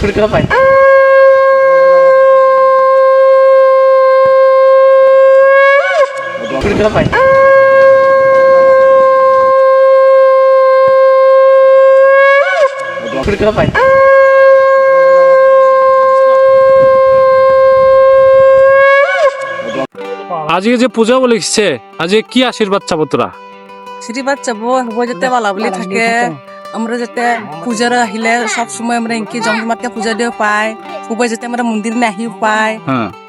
আজকে যে পূজা বলেছে আজকে কি আশীর্বাদ চাবো তোরা? আশীর্বাদ চাবো হবো যাতে ভালো বলে থাকে, আমরা যাতে পূজার আহিলে সব সময় আমরা ইনকি জমজমাটকে পূজা দিয়ে পাই, খুবই যাতে আমরা মন্দির আহি পাই,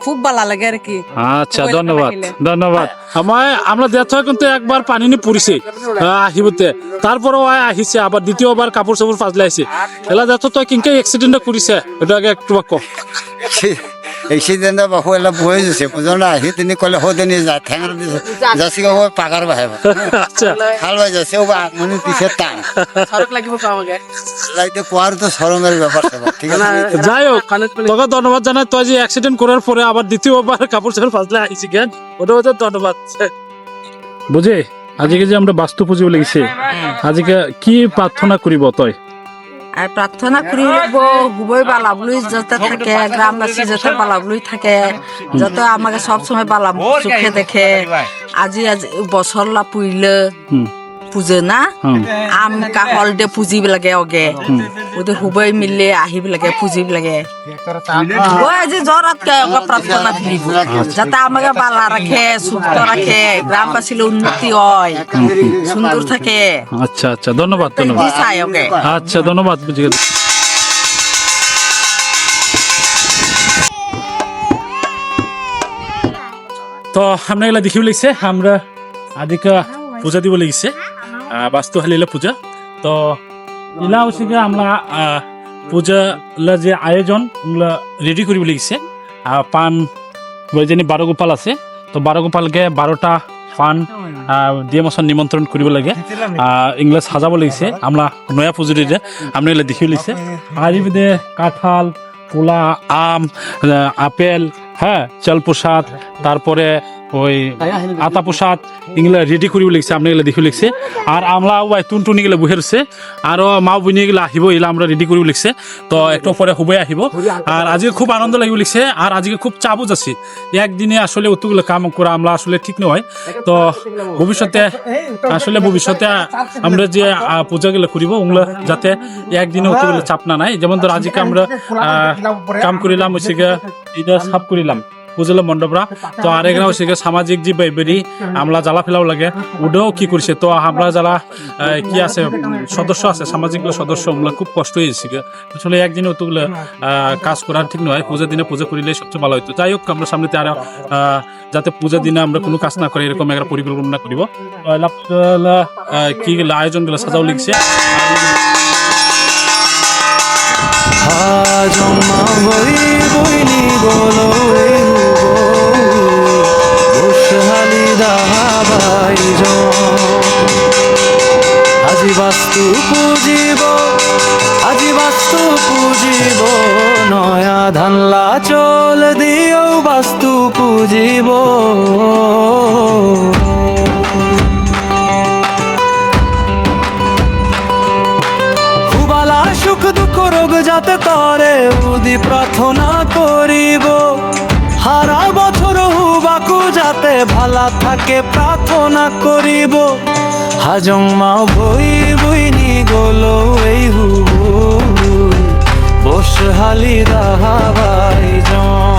খুব ভালো লাগে আর কি। আচ্ছা ধন্যবাদ ধন্যবাদ। আমরা দেখতে কিন্তু একবার পানি নি পড়িছে আহিবতে, তারপরেও আহিছে আবার দ্বিতীয়বার কাপড় চাপড় ফাজলে আইছে। এলা দেখো তো কিনকে অ্যাক্সিডেন্ট করিছে, এটা আগে একটু বাক্য এক্সিডেন্ট বাহু এলা বয়ে যাচ্ছে বুঝলো আহি তিনি কলে হদিনি যা ঠেঙার দিছে যাচ্ছি পাকার বাহে আচ্ছা খাল বাই যাচ্ছে ও মানে পিছে টান সরক লাগিব পাওয়াগে লাইতে কোয়ার তো সরঙ্গের ব্যাপার ঠিক আছে। যাই হোক তোকে ধন্যবাদ জানাই, তুই যে অ্যাক্সিডেন্ট করার পরে আবার দ্বিতীয়বার কাপড় চাপড় ফাজলে আইছি জ্ঞান, ওটা ওদের ধন্যবাদ। বুঝে আজকে যে আমরা বাস্তু পুজো লেগেছে, আজকে কি প্রার্থনা করিব তুই? আর প্রার্থনা করি রাখবো খুবই বালাবলুই যাতে থাকে, গ্রামবাসী যাতে বালাবলুই থাকে, যাতে আমাকে সবসময় বালা চোখে দেখে। আজি বছর লা পুইলে পুজে না আম কাহল দে পুজিব লাগে অগে ওদের খুবই মিলে আহিব লাগে পুজিব লাগে। ওই যে জরাতকে প্রার্থনা করিব যাতে আমাকে বালা রাখে, সুস্থ রাখে, গ্রামবাসীর উন্নতি হয়, সুন্দর থাকে। আচ্ছা আচ্ছা ধন্যবাদ ধন্যবাদ। আচ্ছা ধন্যবাদ। বুঝে গেল। তো আমরা এগুলা দেখিব লাগছে, আমরা আদিকা পূজা দিব লাগিছে বাস্তু হালিলা পূজা। তো ইলা হচ্ছে আমরা পূজা যে আয়োজন রেডি করিব লাগিছে। পান জানি 12 গোপাল আছে, তো 12 গোপালকে 12টা পান দিয়ে মাছৰ নিমন্ত্রণ কৰিব লাগে, এগুলা সাজাব লাগিছে। আমরা নয়া পুজোরিরে আমরা এগুলা দেখিব লাগিছে। আর ইবিদে কাঁঠাল, কলা, আম, আপেল, হ্যাঁ চাল প্রসাদ, তারপরে ওই আতা প্রসাদ এগুলা রেডি করিব লাগছে, আমরা এগুলা দেখিব লাগছে। আর আমরা ওই টুনটুনি গেলে বহে রয়েছে, আরো মা বইনি গেলে আহিব, এগুলা আমরা রেডি করিব লাগছে। তো একটু পরে খুবই আহিব। আর আজকে খুব আনন্দ লাগিব লাগছে, আর আজকে খুব চাপও যাচ্ছে। একদিনে আসলে অতগুলো কাম করা আমরা আসলে ঠিক নয়। তো ভবিষ্যতে আমরা যে পূজাগুলো করিব ওগুলো যাতে একদিনে অতগুলো চাপ না নাই। যেমন ধর আজকে আমরা কাম করিলাম হচ্ছে এটা সাফ করিলাম পুজোলা মণ্ডপরা। তো আরেকরা হচ্ছে সামাজিক যে বেরি আমরা জ্বালা ফেলাও লাগে ওটাও কি করছে। তো আমরা যারা কি আছে সদস্য আছে সামাজিক সদস্য ওগুলা খুব কষ্ট হয়েছে আসলে একদিনে অতগুলো কাজ করার ঠিক নয়। পূজার দিনে পূজা করিলে সবচেয়ে ভালো হইতো। যাই হোক আমরা সামনেতে আরো যাতে পূজার দিনে আমরা কোনো কাজ না করি এরকম একটা পরিকল্পনা করিব। কি আয়োজন গুলো সাজাও লিখছে। আজি বাস্তু পুজিব নয়া ধানলা চল দিও বাস্তু পুজিব। খুবালা সুখ দুঃখ রোগ যাতে তরে উদি প্রার্থনা করিব। হারা বছর হুবাকু যাতে ভালা থাকে প্রার্থনা করিব। হাজং মা বই বইনি গলো এই বস হালি দাহাবাই জন।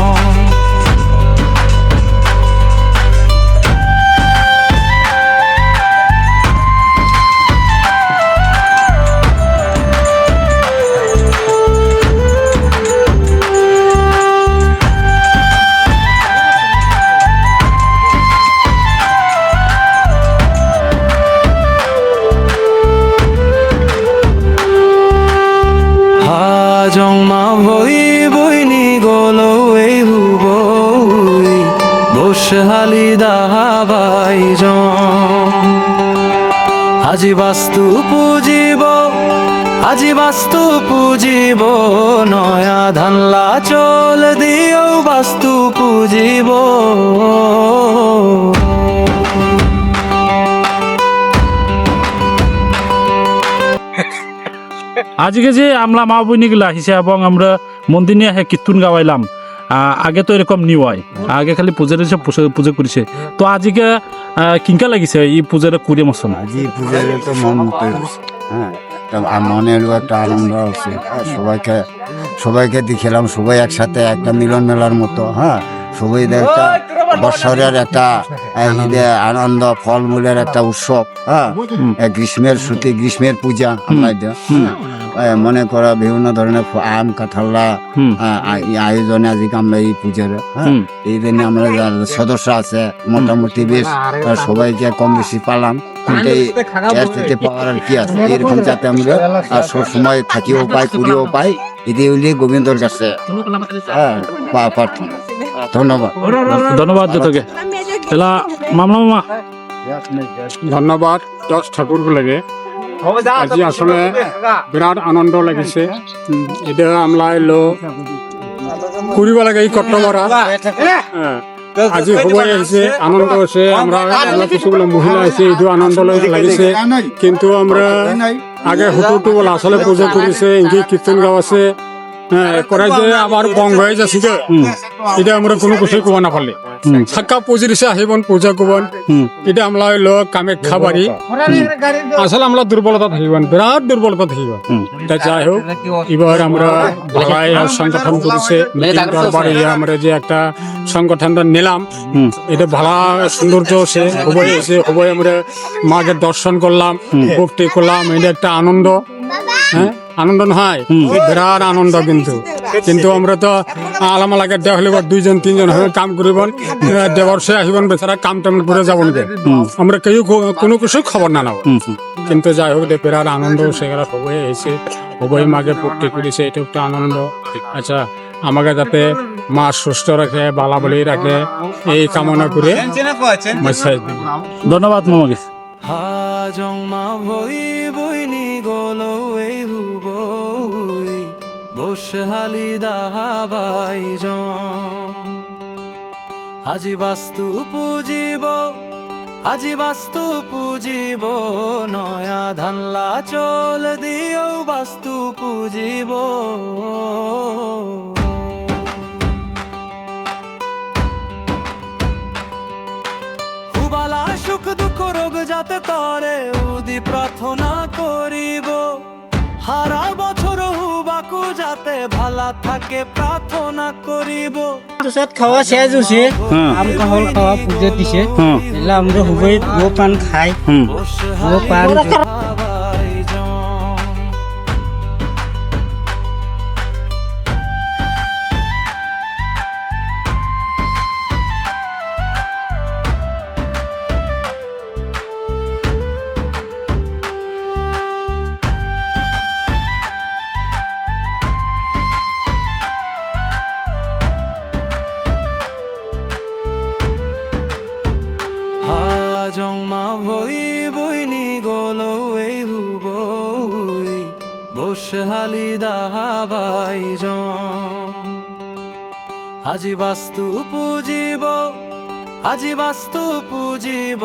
জংমা ভই বইনি গলো এই হুবই বসহালি দাহাবাই জন। আজি বাস্তু পুজিব নয়া ধানলা চল দিও বাস্তু পুজিব। আজকে যে আমরা মা বইনিগুলো আহিছে এবং আমরা মন্দির নিয়ে কীর্তন গাওয়াইলাম, আগে তো এরকম নি হয়, আগে খালি পূজার হিসেবে পুজো করেছে। তো আজকে কিনকা লাগিছে এই পূজাটা করে মশন? আজি পূজার তো মন মতো হ্যাঁ, মনের একটা আনন্দ আছে। সবাইকে দেখিলাম, সবাই একসাথে একটা মিলন মেলার মতো। হ্যাঁ, সবাই একটা বৎসরের একটা আনন্দ, ফলমূলের একটা উৎসব। হ্যাঁ, গ্রীষ্মের ছুটি, গ্রীষ্মের পূজা আমরা এটা মনে করা বিভিন্ন ধরনের আম কাঁঠাল্লা আয়োজনে আজকে আমরা এই পূজার। হ্যাঁ, এই জন্য আমরা সদস্য আছে মোটামুটি বেশ সবাইকে কম বেশি পালাম। এর থেকে পাওয়ার আর কি আছে, এরকম যাতে আমরা সব সময় থাকিও পাই, করিও পাই, এটি হইলে গোবিন্দর কাছে হ্যাঁ প্রার্থনা। ধন্যবাদ। ধন্যবাদ যতকে এলা মামলা মামা। ধন্যবাদ দশ ঠাকুর লাগে। আজি আসলে বিরাট আনন্দ লাগিছে। এটা আমরা এলো কৰিব লাগে এই কৰ্তব্যরা। আজি সবাই আহিছে, আনন্দ আছে। আমরা কিছুগুলো মহিলা আছে, এইটো আনন্দ লাগিছে। কিন্তু আমরা আগে হুটুটু বলে আসলে পূজা করেছে, ইংকি কীর্তন গাও আছে করাই যে আবার বঙ্গ হয়ে যাচ্ছে। এটা আমরা কোনো কিছু কব না পারলে সাক্ষা পুজিছে আহিবন পূজা করবন। এটা আমরা হইলো কামাখ্যা বাড়ি। আসলে আমরা দুর্বলতা থাকিবেন, বিরাট দুর্বলতা থাকিবেন। তা যাই হোক, এবার আমরা ভালাই সংগঠন করেছে বাড়ি, আমরা যে একটা সংগঠনটা নিলাম, এটা ভালো সৌন্দর্য আছে। সবাই এসে সবাই আমরা মাকে দর্শন করলাম, ভক্তি করলাম। এটা একটা আনন্দ। হ্যাঁ, আনন্দ নহয়, বিরাট আনন্দ। কিন্তু আমরা তো আলামালাকে দেওয়া হলে 2জন 3জন হয়ে কাম করিব, দেবর্ষে আহিবন বেচারা কাম টাম করে যাব না। আমরা কেউ কোনো কিছু খবর না নেব। কিন্তু যাই হোক, বিরাট আনন্দ। সেগুলো সবাই এসে সবাই মাকে ভক্তি করেছে, এটা একটা আনন্দ। আচ্ছা, আমাকে যাতে মা সুস্থ রাখে, বালা বলি রাখে, এই কামনা করে ধন্যবাদ মামাকে। হাজং মা ভই বইনি গলো এই হুবই বসহালি দাহাবাই আজি বাস্তু পুজিব, আজি বাস্তু পুজিব, নয়া ধানলা চল দিও বাস্তু পুজিব। হুবালা সুখ দুঃখ রোগ যাতে তরে উদি প্রার্থনা করিব। হারা বছর হুবাকু যাতে ভালা থাকে প্রার্থনা করিব। পিছত খাওয়া শেষ হৈছে, আম কাহল খাওয়া পুজো দিছে। এলা আমরা হুবই গো পান খাই, গো পান জংমা ভই বইনি গলো এই হুবই বসহালি দাহাবাই আজি বাস্তু পুজিব, আজি বাস্তু পুজিব,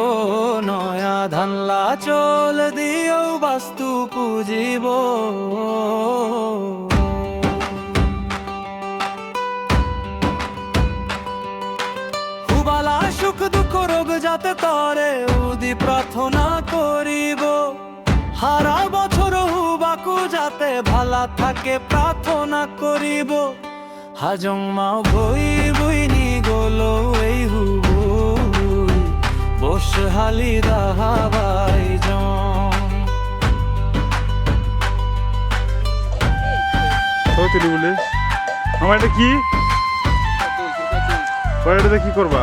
নয়া ধানলা চল দিও বাস্তু পুজিব। হুবালা সুখ দুঃখ রোগ যাতে তরে উদি প্রার্থনা করিব। হারা বছর হুবাকু যাতে ভালা থাকে প্রার্থনা করিব। হাজং মা ভই বইনি গলো এই হুবই বসহালি দাহাবাই বলে আমার এটা কি এটাতে কি করবা?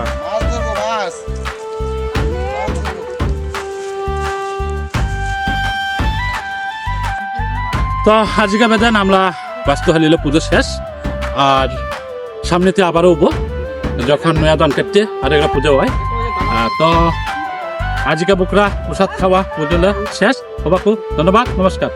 তো আজকে বেদান আমরা বাস্তুহালিল পুজো শেষ, আর সামনেতে আবারও হবো যখন নয়া ধান কাটতে আর একটা পুজো হয়। তো আজকে বুকরা প্রসাদ খাওয়া পুজো শেষ। সবাইকে ধন্যবাদ, নমস্কার।